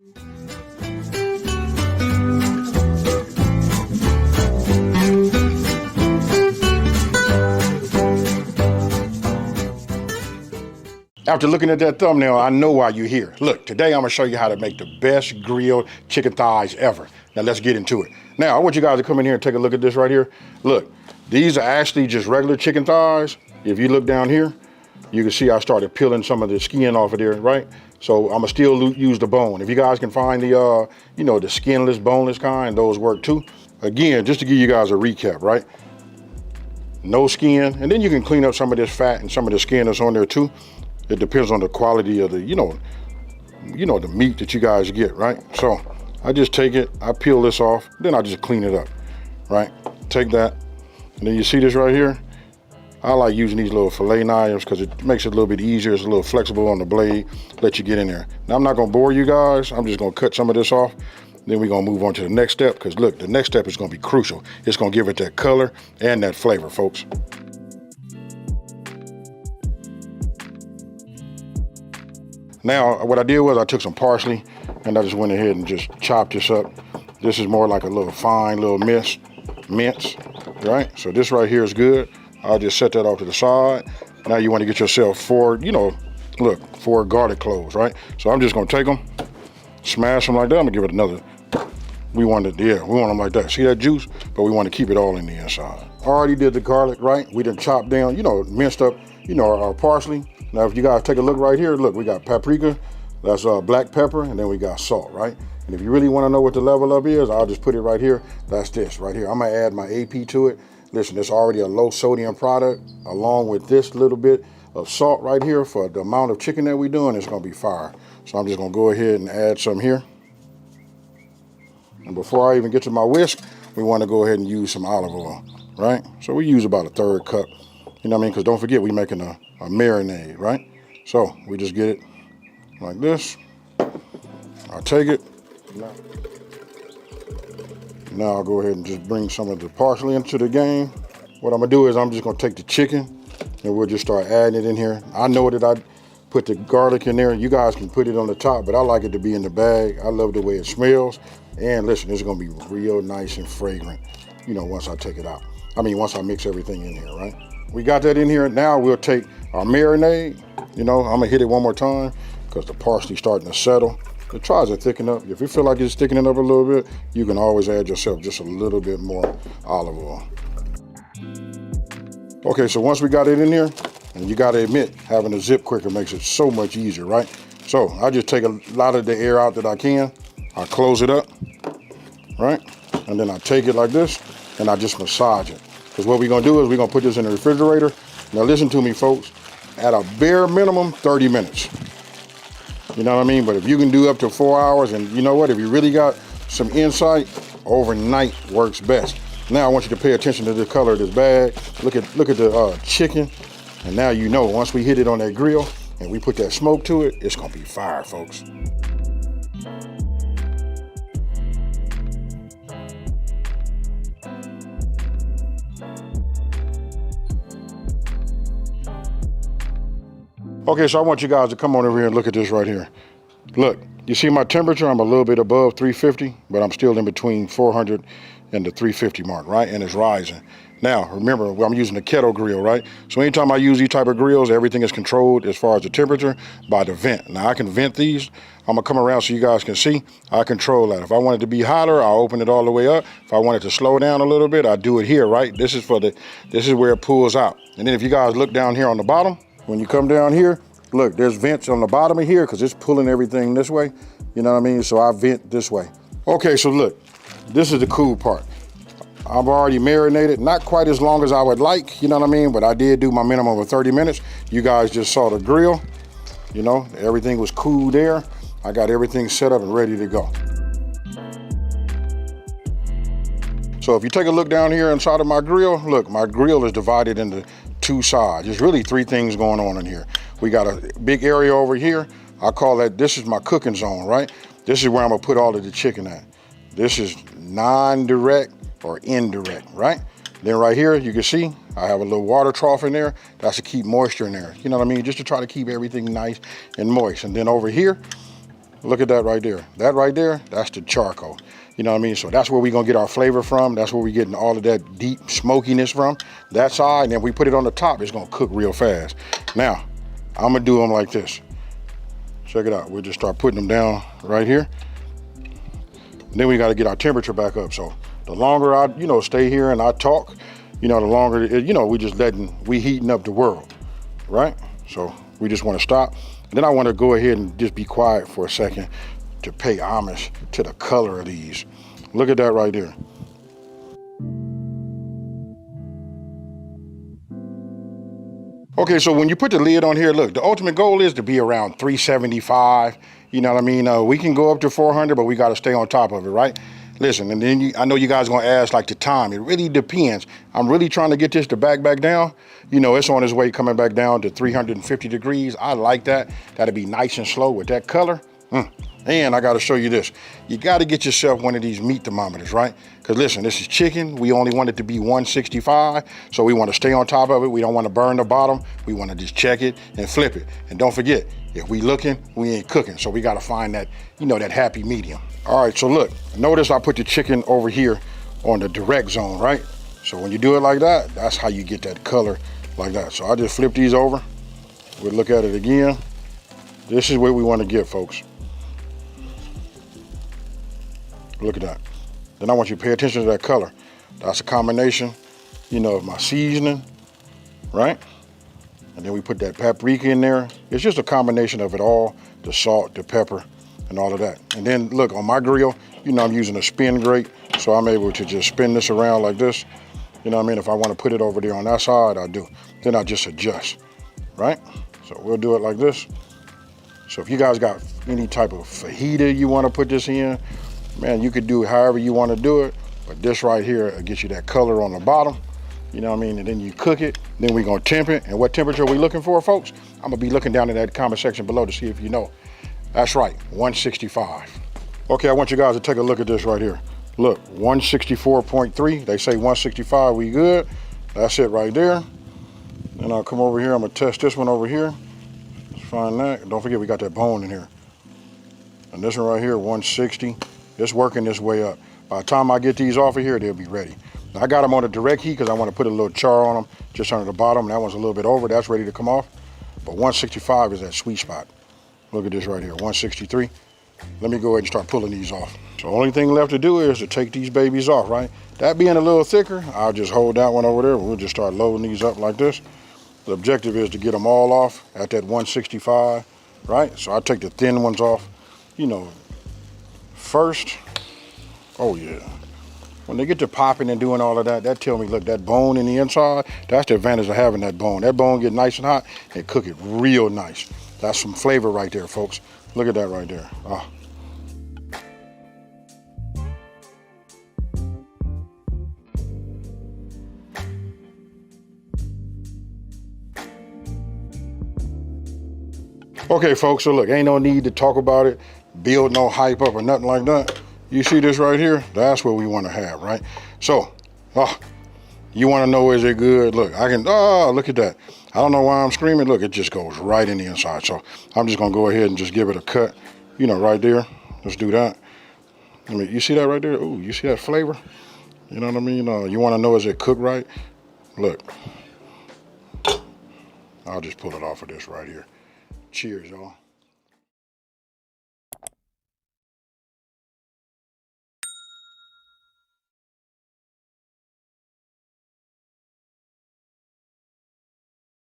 After looking at that thumbnail, I know why you're here. Look, today I'm gonna show you how to make the best grilled chicken thighs ever. Now let's get into it. Now I want you guys to come in here and take a look at this right here. Look, these are actually just regular chicken thighs. If you look down here, you can see I started peeling some of the skin off of there, right? So I'm gonna still use the bone. If you guys can find the, the skinless, boneless kind, those work too. Again, just to give you guys a recap, right? No skin, and then you can clean up some of this fat and some of the skin that's on there too. It depends on the quality of the, the meat that you guys get, right? So I just take it, I peel this off, then I just clean it up, right? Take that, and then you see this right here? I like using these little fillet knives because it makes it a little bit easier. It's a little flexible on the blade, let you get in there. Now I'm not gonna bore you guys. I'm just gonna cut some of this off. Then we're gonna move on to the next step because look, the next step is gonna be crucial. It's gonna give it that color and that flavor, folks. Now, what I did was I took some parsley and I just went ahead and just chopped this up. This is more like a little fine little mince, right? So this right here is good. I'll just set that off to the side. Now you want to get yourself four garlic cloves, right? So I'm just gonna take them, smash them like that. I'm gonna give it another. We want them like that. See that juice? But we want to keep it all in the inside. Already did the garlic, right? We done chopped down, minced up, our parsley. Now, if you guys take a look right here, look, we got paprika, that's black pepper, and then we got salt, right? And if you really want to know what the level up is, I'll just put it right here. That's this right here. I'm gonna add my AP to it. Listen, it's already a low sodium product, along with this little bit of salt right here for the amount of chicken that we're doing, it's gonna be fire. So I'm just gonna go ahead and add some here. And before I even get to my whisk, we wanna go ahead and use some olive oil, right? So we use about a 1/3 cup, you know what I mean? Because don't forget, we're making a marinade, right? So we just get it like this. I'll take it. Now I'll go ahead and just bring some of the parsley into the game. What I'm gonna do is I'm just gonna take the chicken and we'll just start adding it in here. I know that I put the garlic in there. You guys can put it on the top, but I like it to be in the bag. I love the way it smells. And listen, it's gonna be real nice and fragrant, once I take it out. Once I mix everything in here, right? We got that in here. Now we'll take our marinade. I'm gonna hit it one more time because the parsley's starting to settle. It tries to thicken up. If you feel like it's thickening up a little bit, you can always add yourself just a little bit more olive oil. Okay, so once we got it in here, and you gotta admit, having a zip quicker makes it so much easier, right? So I just take a lot of the air out that I can. I close it up, right? And then I take it like this, and I just massage it. Because what we're gonna do is we're gonna put this in the refrigerator. Now listen to me, folks, at a bare minimum, 30 minutes. You know what I mean? But if you can do up to 4 hours, and you know what, if you really got some insight, overnight works best. Now I want you to pay attention to the color of this bag. Look at the chicken. And now once we hit it on that grill and we put that smoke to it, it's gonna be fire, folks. Okay, so I want you guys to come on over here and look at this right here. Look, you see my temperature? I'm a little bit above 350, but I'm still in between 400 and the 350 mark, right? And it's rising. Now, remember, I'm using a keto grill, right? So anytime I use these type of grills, everything is controlled as far as the temperature by the vent. Now I can vent these. I'm gonna come around so you guys can see. I control that. If I want it to be hotter, I'll open it all the way up. If I want it to slow down a little bit, I do it here, right? This is where it pulls out. And then if you guys look down here on the bottom, when you come down here, look, there's vents on the bottom of here because it's pulling everything this way. You know what I mean? So I vent this way. Okay, so look, this is the cool part. I've already marinated, not quite as long as I would like, you know what I mean? But I did do my minimum of 30 minutes. You guys just saw the grill, everything was cool there. I got everything set up and ready to go. So if you take a look down here inside of my grill, look, my grill is divided into 2 sides. There's really 3 things going on in here. We got a big area over here. I call that, this is my cooking zone, right? This is where I'm gonna put all of the chicken at. This is non-direct or indirect, right? Then right here, you can see, I have a little water trough in there. That's to keep moisture in there. You know what I mean? Just to try to keep everything nice and moist. And then over here, Look at that right there. That right there, that's the charcoal. You know what I mean? So that's where we're gonna get our flavor from. That's where we're getting all of that deep smokiness from. That side, and then we put it on the top, it's gonna cook real fast. Now, I'm gonna do them like this. Check it out. We'll just start putting them down right here. And then we gotta get our temperature back up. So the longer I, stay here and I talk, the longer, we heating up the world, right? So we just wanna stop. And then I wanna go ahead and just be quiet for a second to pay homage to the color of these. Look at that right there. Okay, so when you put the lid on here, look, the ultimate goal is to be around 375. You know what I mean? We can go up to 400, but we got to stay on top of it, right? Listen, and then I know you guys are going to ask like the time. It really depends. I'm really trying to get this to back down. It's on its way coming back down to 350 degrees. I like that. That'll be nice and slow with that color. And I got to show you this. You got to get yourself one of these meat thermometers, right? Because listen, this is chicken. We only want it to be 165. So we want to stay on top of it. We don't want to burn the bottom. We want to just check it and flip it. And don't forget, if we looking, we ain't cooking. So we got to find that, that happy medium. All right, so look, notice I put the chicken over here on the direct zone, right? So when you do it like that, that's how you get that color like that. So I just flip these over. We'll look at it again. This is what we want to get, folks. Look at that. Then I want you to pay attention to that color. That's a combination, of my seasoning, right? And then we put that paprika in there. It's just a combination of it all, the salt, the pepper, and all of that. And then look, on my grill, I'm using a spin grate, so I'm able to just spin this around like this. You know what I mean? If I want to put it over there on that side, I do. Then I just adjust, right? So we'll do it like this. So if you guys got any type of fajita you want to put this in, man, you could do it however you want to do it, but this right here will get you that color on the bottom, you know what I mean? And then you cook it, then we're gonna temp it. And what temperature are we looking for, folks? I'm gonna be looking down in that comment section below to see if you know. That's right, 165. Okay, I want you guys to take a look at this right here. Look, 164.3, they say 165, we good. That's it right there. Then I'll come over here, I'm gonna test this one over here. Let's find that. Don't forget we got that bone in here. And this one right here, 160. It's working this way up. By the time I get these off of here, they'll be ready. Now, I got them on a direct heat because I want to put a little char on them just under the bottom. That one's a little bit over. That's ready to come off. But 165 is that sweet spot. Look at this right here, 163. Let me go ahead and start pulling these off. So the only thing left to do is to take these babies off, right? That being a little thicker, I'll just hold that one over there. We'll just start loading these up like this. The objective is to get them all off at that 165, right? So I take the thin ones off, first. Oh yeah. When they get to popping and doing all of that, that tell me, look, that bone in the inside, that's the advantage of having that bone. That bone get nice and hot and cook it real nice. That's some flavor right there, folks. Look at that right there. Ah. Okay, folks, so look, ain't no need to talk about it, build no hype up or nothing like that. You see this right here? That's what we want to have, right? So, you want to know, is it good? Look, look at that. I don't know why I'm screaming. Look, it just goes right in the inside. So I'm just going to go ahead and just give it a cut, right there. Let's do that. I mean, you see that right there? Ooh, you see that flavor? You know what I mean? You want to know, is it cooked right? Look, I'll just pull it off of this right here. Cheers, y'all.